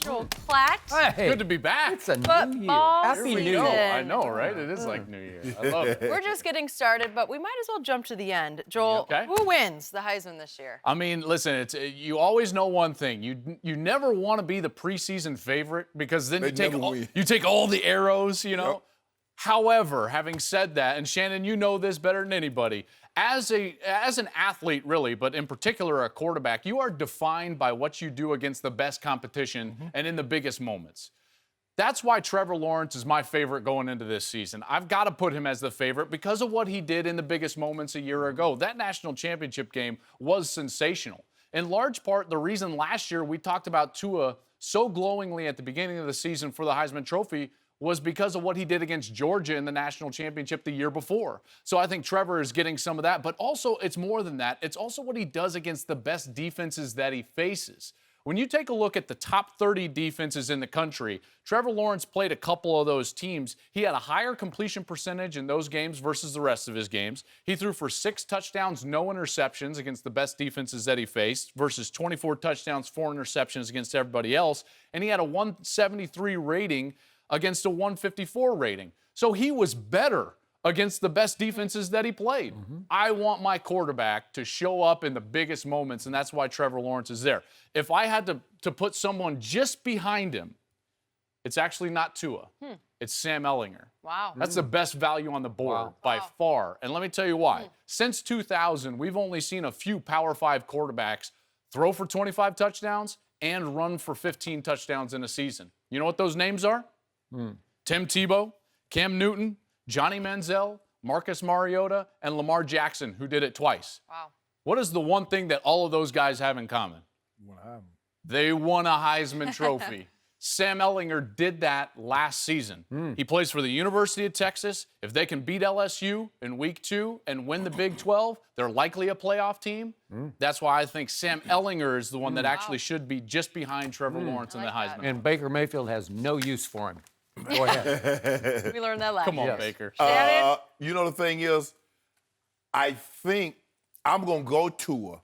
Joel Klatt. Hey, good to be back. It's a new year. Football Happy New Year. season. I know, right? It is like New Year. I love it. We're just getting started, but we might as well jump to the end. Joel, Okay. who wins the Heisman this year? I mean, listen, you always know one thing. You never want to be the preseason favorite because then you take all the arrows, you know. Yep. However, having said that, and Shannon, you know this better than anybody, as an athlete, really, but in particular a quarterback, you are defined by what you do against the best competition and in the biggest moments. That's why Trevor Lawrence is my favorite going into this season. I've got to put him as the favorite because of what he did in the biggest moments a year ago. That national championship game was sensational. In large part, the reason last year we talked about Tua so glowingly at the beginning of the season for the Heisman Trophy was because of what he did against Georgia in the national championship the year before. So I think Trevor is getting some of that, but also it's more than that. It's also what he does against the best defenses that he faces. When you take a look at the top 30 defenses in the country, Trevor Lawrence played a couple of those teams. He had a higher completion percentage in those games versus the rest of his games. He threw for 6 touchdowns, no interceptions against the best defenses that he faced versus 24 touchdowns, 4 interceptions against everybody else. And he had a 173 rating against a 154 rating. So he was better against the best defenses that he played. I want my quarterback to show up in the biggest moments, and that's why Trevor Lawrence is there. If I had to put someone just behind him, it's actually not Tua. It's Sam Ehlinger. Wow. That's the best value on the board by far. And let me tell you why. Since 2000, we've only seen a few Power 5 quarterbacks throw for 25 touchdowns and run for 15 touchdowns in a season. You know what those names are? Tim Tebow, Cam Newton, Johnny Manziel, Marcus Mariota, and Lamar Jackson, who did it twice. Wow. What is the one thing that all of those guys have in common? They won a Heisman Trophy. Sam Ehlinger did that last season. He plays for the University of Texas. If they can beat LSU in week 2 and win the Big 12, they're likely a playoff team. That's why I think Sam Ehlinger is the one that actually should be just behind Trevor Lawrence in the Heisman. And Baker Mayfield has no use for him. Go ahead. We learned that last Come on, year. Baker. Shannon? You know, the thing is, I think I'm going to go Tua,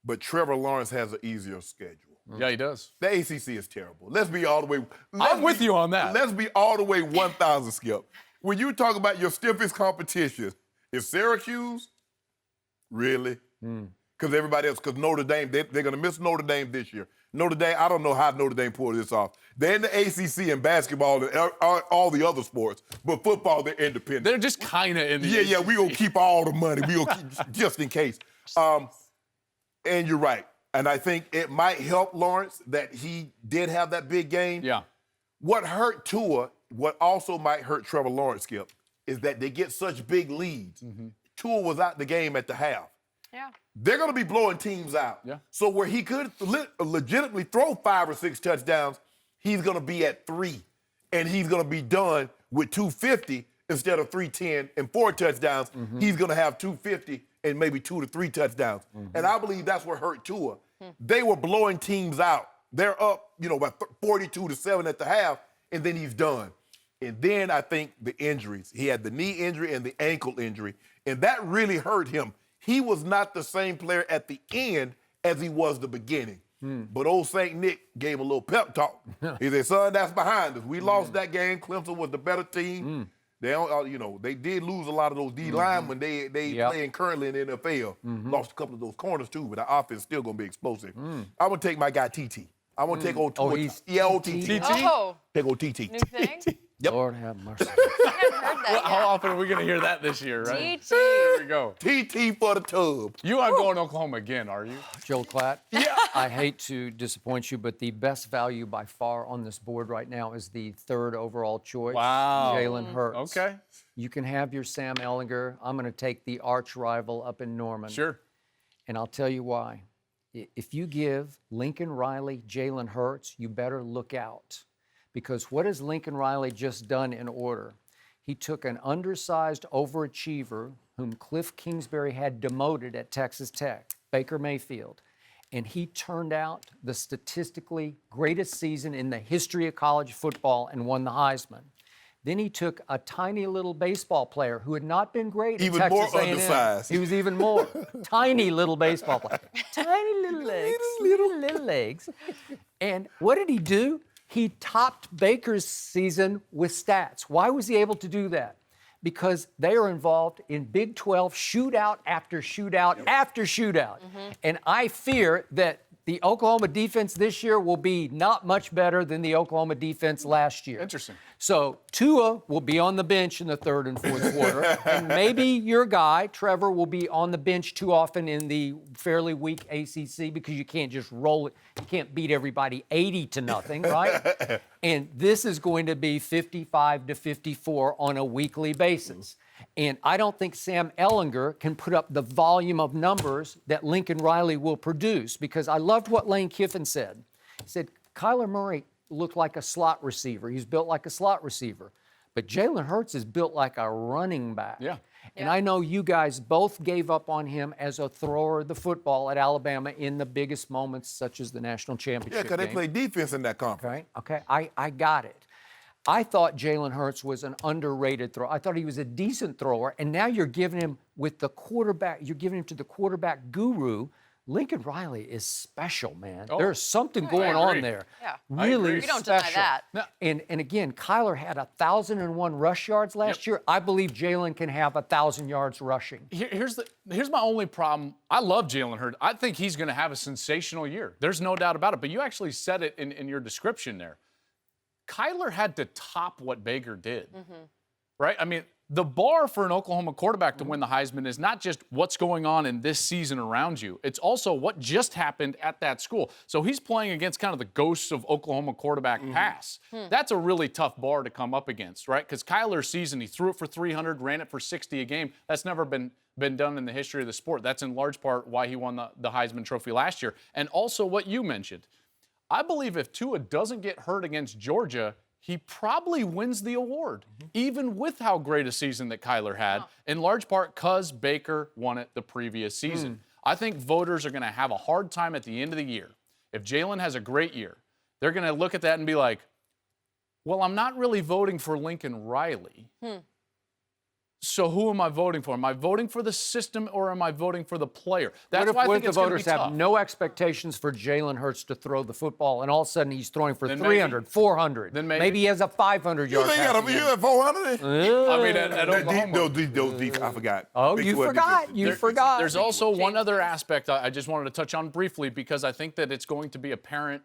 but Trevor Lawrence has an easier schedule. Yeah, he does. The ACC is terrible. Let's be all the way. I'm with you on that. Let's be all the way 1,000, Skip. When you talk about your stiffest competition, is Syracuse? Really? Because everybody else, because Notre Dame, they're going to miss Notre Dame this year. Notre Dame, I don't know how Notre Dame pulled this off. They're in the ACC and basketball and all the other sports, but football, they're independent. They're just kind of in the Yeah, we're going to keep all the money. We're going to keep just in case. And you're right. And I think it might help Lawrence that he did have that big game. Yeah. What hurt Tua, what also might hurt Trevor Lawrence, Skip, is that they get such big leads. Tua was out the game at the half. Yeah. They're going to be blowing teams out. Yeah. So where he could legitimately throw 5 or 6 touchdowns, he's going to be at 3. And he's going to be done with 250 instead of 310 and 4 touchdowns. He's going to have 250 and maybe 2 to 3 touchdowns. And I believe that's what hurt Tua. They were blowing teams out. They're up, by 42-7 at the half, and then he's done. And then I think the injuries. He had the knee injury and the ankle injury, and that really hurt him. He was not the same player at the end as he was the beginning. But old St. Nick gave him a little pep talk. He said, son, that's behind us. We lost that game. Clemson was the better team. They don't, they did lose a lot of those D linemen. They playing currently in the NFL. Lost a couple of those corners too, but the offense is still going to be explosive. I'm going to take my guy TT. I'm going to take old TT. Oh, Take old TT. new thing? Yep. Lord have mercy. I haven't heard that How yet. often are we going to hear that this year, right? TT. There we go. TT for the tub. You aren't going to Oklahoma again, are you? Joel Klatt. I hate to disappoint you, but the best value by far on this board right now is the 3rd overall choice. Wow. Jalen Hurts. Okay. You can have your Sam Ehlinger. I'm going to take the arch rival up in Norman. Sure. And I'll tell you why. If you give Lincoln Riley Jalen Hurts, you better look out. Because what has Lincoln Riley just done in order? He took an undersized overachiever whom Cliff Kingsbury had demoted at Texas Tech, Baker Mayfield, and he turned out the statistically greatest season in the history of college football and won the Heisman. Then he took a tiny little baseball player who had not been great Even at Texas more A&M. undersized. He was even more. Tiny little baseball player. Tiny little legs. Little legs. And what did he do? He topped Baker's season with stats. Why was he able to do that? Because they are involved in Big 12 shootout after shootout after shootout. And I fear that the Oklahoma defense this year will be not much better than the Oklahoma defense last year. Interesting. So Tua will be on the bench in the third and fourth quarter. And maybe your guy, Trevor, will be on the bench too often in the fairly weak ACC because you can't just roll it. You can't beat everybody 80-0, right? And this is going to be 55-54 on a weekly basis. And I don't think Sam Ehlinger can put up the volume of numbers that Lincoln Riley will produce, because I loved what Lane Kiffin said. He said, Kyler Murray looked like a slot receiver. He's built like a slot receiver. But Jalen Hurts is built like a running back. Yeah. And I know you guys both gave up on him as a thrower of the football at Alabama in the biggest moments, such as the national championship Yeah, because they game. play defense in that conference. Okay, I got it. I thought Jalen Hurts was an underrated thrower. I thought he was a decent thrower, and now you're giving him with the quarterback. You're giving him to the quarterback guru. Lincoln Riley is special, man. There's something going on there. Yeah. Really We don't special. deny that. And again, Kyler had 1,001 rush yards last year. I believe Jalen can have 1,000 yards rushing. Here's my only problem. I love Jalen Hurts. I think he's going to have a sensational year. There's no doubt about it. But you actually said it in your description there. Kyler had to top what Baker did, right? I mean, the bar for an Oklahoma quarterback to win the Heisman is not just what's going on in this season around you. It's also what just happened at that school. So he's playing against kind of the ghosts of Oklahoma quarterback pass. That's a really tough bar to come up against, right? Because Kyler's season, he threw it for 300, ran it for 60 a game. That's never been done in the history of the sport. That's in large part why he won the Heisman Trophy last year. And also what you mentioned. I believe if Tua doesn't get hurt against Georgia, he probably wins the award, even with how great a season that Kyler had, in large part because Baker won it the previous season. I think voters are going to have a hard time at the end of the year. If Jalen has a great year, they're going to look at that and be like, well, I'm not really voting for Lincoln Riley. So who am I voting for? Am I voting for the system or am I voting for the player? That's why I think the it's going to voters be tough. have no expectations for Jalen Hurts to throw the football, and all of a sudden he's throwing for Then 300, maybe. 400. Then maybe. he has a 500-yard You ain't got passing you game. at 400? I mean, at Oklahoma. I forgot. Oh, Big you 12 forgot. defense. You forgot. There's also one other aspect I just wanted to touch on briefly because I think that it's going to be apparent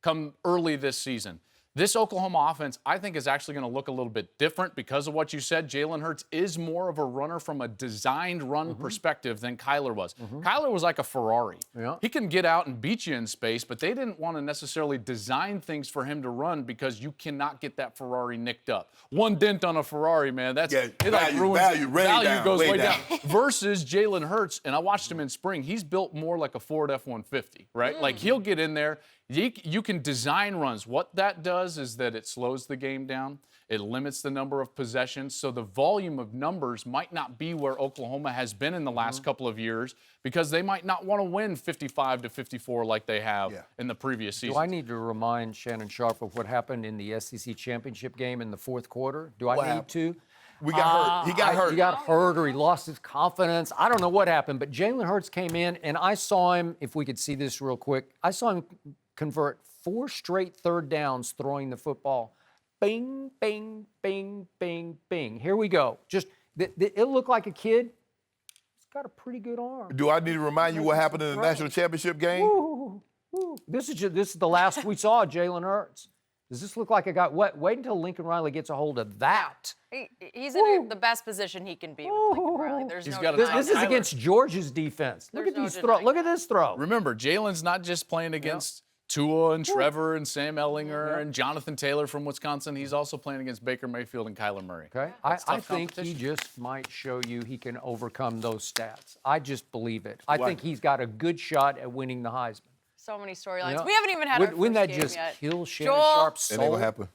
come early this season. This Oklahoma offense, I think, is actually going to look a little bit different because of what you said. Jalen Hurts is more of a runner from a designed run perspective than Kyler was. Kyler was like a Ferrari. Yeah. He can get out and beat you in space, but they didn't want to necessarily design things for him to run because you cannot get that Ferrari nicked up. One dent on a Ferrari, man, that's it like ruins value goes way down. Versus Jalen Hurts, and I watched him in spring. He's built more like a Ford F-150, right? Like he'll get in there. You can design runs. What that does is that it slows the game down. It limits the number of possessions. So the volume of numbers might not be where Oklahoma has been in the last couple of years because they might not want to win 55-54 like they have in the previous season. Do I need to remind Shannon Sharpe of what happened in the SEC championship game in the fourth quarter? Do I need to? We got hurt. He got hurt. He got hurt or he lost his confidence. I don't know what happened, but Jalen Hurts came in, and I saw him, if we could see this real quick, I saw him convert 4 straight third downs throwing the football. Bing, bing, bing, bing, bing. Here we go. Just, it looked like a kid. He's got a pretty good arm. Do I need to remind you what happened in the national championship game? Ooh. This is the last we saw of Jalen Hurts. Does this look like a guy? Wait until Lincoln Riley gets a hold of that. He's in the best position he can be with Lincoln Riley. There's He's no got a denying This is that. against Georgia's defense. Look There's at no these throws. denying Look at this throw. Remember, Jalen's not just playing against Tua and Trevor and Sam Ehlinger and Jonathan Taylor from Wisconsin. He's also playing against Baker Mayfield and Kyler Murray. Okay, I think he just might show you he can overcome those stats. I just believe it. I think he's got a good shot at winning the Heisman. So many storylines. Yeah. We haven't even had our Wouldn't first that game just yet. kill Shannon Joel, Sharpe's It soul? ain't gonna happen.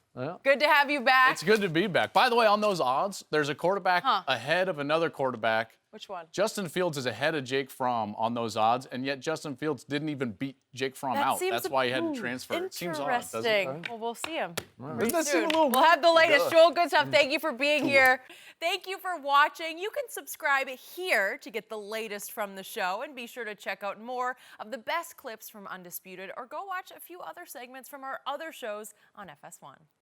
good to have you back. It's good to be back. By the way, on those odds, there's a quarterback ahead of another quarterback Which one? Justin Fields is ahead of Jake Fromm on those odds, and yet Justin Fields didn't even beat Jake Fromm out. That's why he had to transfer. It seems odd, doesn't it? Interesting. Well, we'll see him. Doesn't that seem a little We'll have the latest. Joel, good stuff. Thank you for being here. Thank you for watching. You can subscribe here to get the latest from the show, and be sure to check out more of the best clips from Undisputed, or go watch a few other segments from our other shows on FS1.